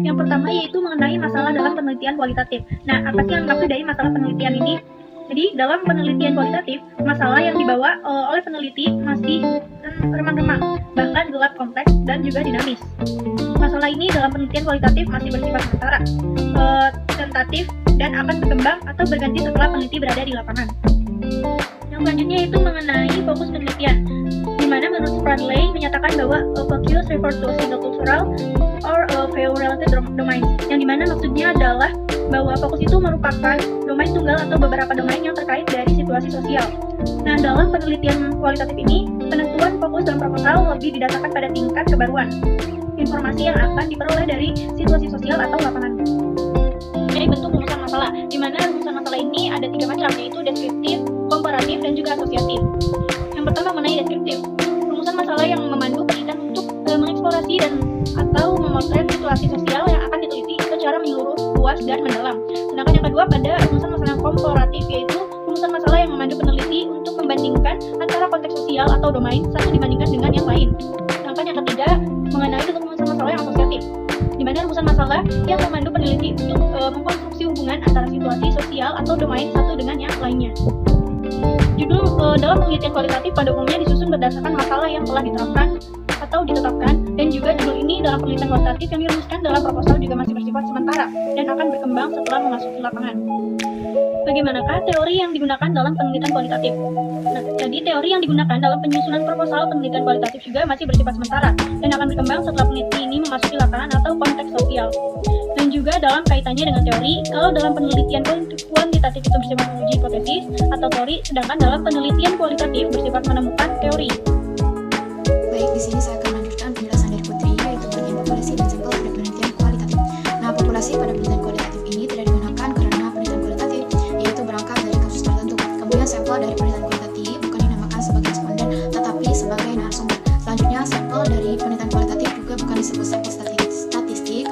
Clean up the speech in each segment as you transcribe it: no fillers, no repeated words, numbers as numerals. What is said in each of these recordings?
Yang pertama yaitu mengenai masalah dalam penelitian kualitatif. Nah, apa sih yang dimaksud dari masalah penelitian ini? Jadi, dalam penelitian kualitatif, masalah yang dibawa oleh peneliti masih remang-remang, bahkan gelap kompleks dan juga dinamis. Masalah ini dalam penelitian kualitatif masih bersifat sementara, tentatif, dan akan berkembang atau berganti setelah peneliti berada di lapangan. Yang selanjutnya itu mengenai fokus penelitian, di mana menurut Spradley menyatakan bahwa focus refer to a single cultural or a few related domains, yang dimana maksudnya adalah bahwa fokus itu merupakan domain tunggal atau beberapa domain yang terkait dari situasi sosial. Nah, dalam penelitian kualitatif ini, penentuan fokus dalam proposal lebih didasarkan pada tingkat kebaruan informasi yang akan diperoleh dari situasi sosial atau lapangan. Jadi bentuk rumusan masalah, di mana rumusan masalah ini ada 3 macam, yaitu deskriptif, komparatif, dan juga asosiatif. Yang pertama mengenai deskriptif, rumusan masalah yang memandu penelitian untuk mengeksplorasi dan atau memotret situasi sosial yang akan diteliti secara menyeluruh, luas, dan mendalam. Sedangkan yang kedua pada rumusan masalah komparatif, yaitu rumusan masalah yang memandu peneliti untuk membandingkan antara konteks sosial atau domain satu dibandingkan dengan yang lain. Sedangkan yang ketiga mengenai bentuk rumusan masalah yang asosiatif, di mana rumusan masalah yang memandu peneliti untuk mengkonstruksi hubungan antara situasi sosial atau domain satu dengan yang lainnya. Judul dalam penelitian kualitatif pada umumnya disusun berdasarkan masalah yang telah diterapkan atau ditetapkan, dan juga judul ini dalam penelitian kualitatif yang dirumuskan dalam proposal juga masih bersifat sementara dan akan berkembang setelah memasuki lapangan. Bagaimanakah teori yang digunakan dalam penelitian kualitatif? Nah, jadi teori yang digunakan dalam penyusunan proposal penelitian kualitatif juga masih bersifat sementara dan akan berkembang setelah peneliti ini memasuki lapangan atau konteks sosial. Dan juga dalam kaitannya dengan teori, kalau dalam penelitian kuantitatif itu bersifat menguji hipotesis atau teori, sedangkan dalam penelitian kualitatif bersifat menemukan teori. Baik, di sini saya akan melanjutkan penjelasan dari Putri, yaitu bagian populasi dan sampel pada penelitian kualitatif. Nah, populasi pada penelitian kualitatif ini tidak digunakan karena penelitian kualitatif yaitu berangkat dari kasus tertentu. Kemudian sampel dari penelitian kualitatif bukan dinamakan sebagai responden, tetapi sebagai narasumber. Selanjutnya, sampel dari penelitian kualitatif juga bukan disebut sampel statistik,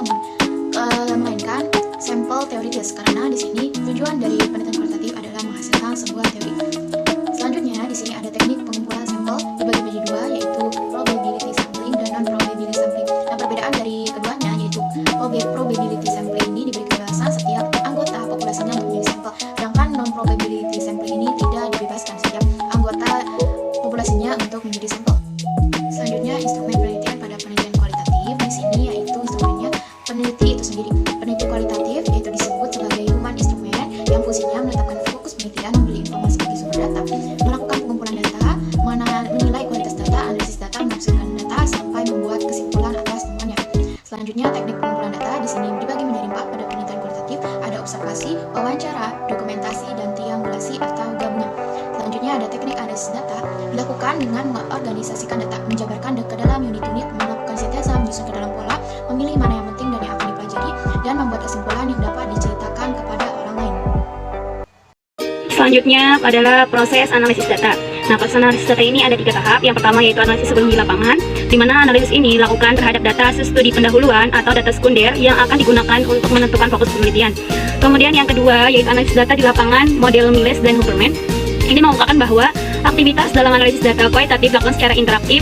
melainkan sampel teoritis, karena di sini tujuan dari penelitian kualitatif adalah menghasilkan sebuah teori. Selanjutnya, di sini ada teknik pengumpulan sampel dibagi menjadi 2, yaitu probability sampling dan non-probability sampling. Nah, perbedaan dari keduanya yaitu probability sampling ini diberi kebebasan setiap anggota populasinya untuk memilih sampel, sedangkan non-probability sampling ini tidak dibebaskan setiap anggota populasinya untuk menjadi sampel. Selanjutnya, instrumen penelitian pada penelitian kualitatif di sini yaitu instrumennya peneliti itu sendiri. Peneliti kualitatif yaitu disebut sebagai human instrument yang fungsinya menetapkan fokus penelitian, membeli informasi bagi sumber data, melakukan pengumpulan data, menilai kualitas data, analisis data, menafsirkan data, sampai membuat kesimpulan atas temuannya. Selanjutnya, teknik pengumpulan data di sini dibagi menjadi 4 pada penelitian kualitatif, ada observasi, wawancara, dokumentasi, dan triangulasi atau gabungan. Selanjutnya ada teknik analisis data, dilakukan dengan mengorganisasikan data, menjabarkan ke dalam unit-unit, melakukan sintesa, menyusun ke dalam pola, memilih mana yang penting dan yang akan dipelajari, dan membuat kesimpulan yang dapat diceritakan kepada orang lain. Selanjutnya adalah proses analisis data. Nah, proses analisis data ini ada 3 tahap. Yang pertama yaitu analisis sebelum di lapangan, di mana analisis ini dilakukan terhadap data studi pendahuluan atau data sekunder yang akan digunakan untuk menentukan fokus penelitian. Kemudian yang kedua yaitu analisis data di lapangan, model Miles dan Huberman. Ini mengungkapkan bahwa aktivitas dalam analisis data kualitatif dilakukan secara interaktif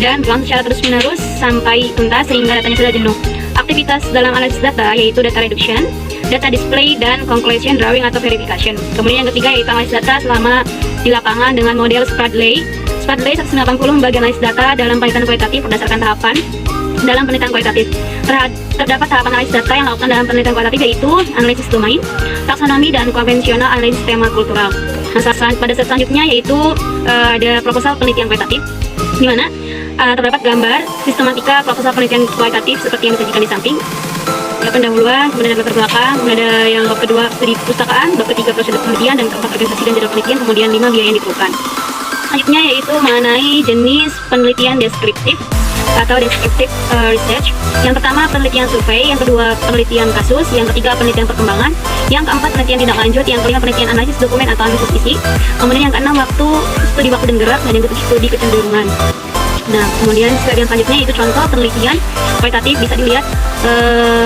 dan berlangsung secara terus-menerus sampai tuntas sehingga datanya sudah jenuh. Aktivitas dalam analisis data yaitu data reduction, data display, dan conclusion drawing atau verification. Kemudian yang ketiga yaitu analisis data selama di lapangan dengan model Spradley. Spradley 190 membagi analisis data dalam penelitian kualitatif berdasarkan tahapan dalam penelitian kualitatif. Terdapat tahapan analisis data yang dilakukan dalam penelitian kualitatif yaitu analisis domain, taksonomi, dan konvensional analisis tema kultural. Nah, pada step selanjutnya yaitu ada proposal penelitian kualitatif, di mana terdapat gambar sistematika proposal penelitian kualitatif seperti yang disajikan di samping. Ada pendahuluan, kemudian ada latar belakang, kemudian ada yang bab kedua studi perpustakaan, bab ketiga prosedur penelitian, dan keempat organisasi dan jadwal penelitian, kemudian 5 biaya yang diperlukan. Selanjutnya yaitu mengenai jenis penelitian deskriptif atau descriptive research. Yang pertama penelitian survei, yang kedua penelitian kasus, yang ketiga penelitian perkembangan, yang keempat penelitian tindak lanjut, yang kelima penelitian analisis dokumen atau analisis isi, kemudian yang keenam studi waktu dan gerak, dan yang ketujuh studi kecenderungan. Nah, kemudian bagian selanjutnya itu contoh penelitian kualitatif, bisa dilihat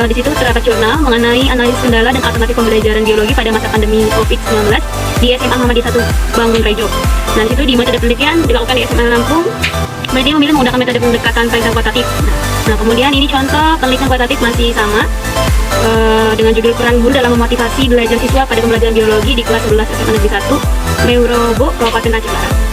di situ terdapat jurnal mengenai analisis kendala dan alternatif pembelajaran biologi pada masa pandemi COVID-19 di SMA Muhammadiyah 1 Bangun Rejo. Nah, di situ di metode penelitian dilakukan di SMA Lampung Kemudian dia memilih menggunakan metode pendekatan penelitian kualitatif. Nah, kemudian ini contoh penelitian kualitatif masih sama dengan judul peran guru dalam memotivasi belajar siswa pada pembelajaran biologi di kelas 11 SMA Negeri 1 Meurobo, Kabupaten Aceh Barat.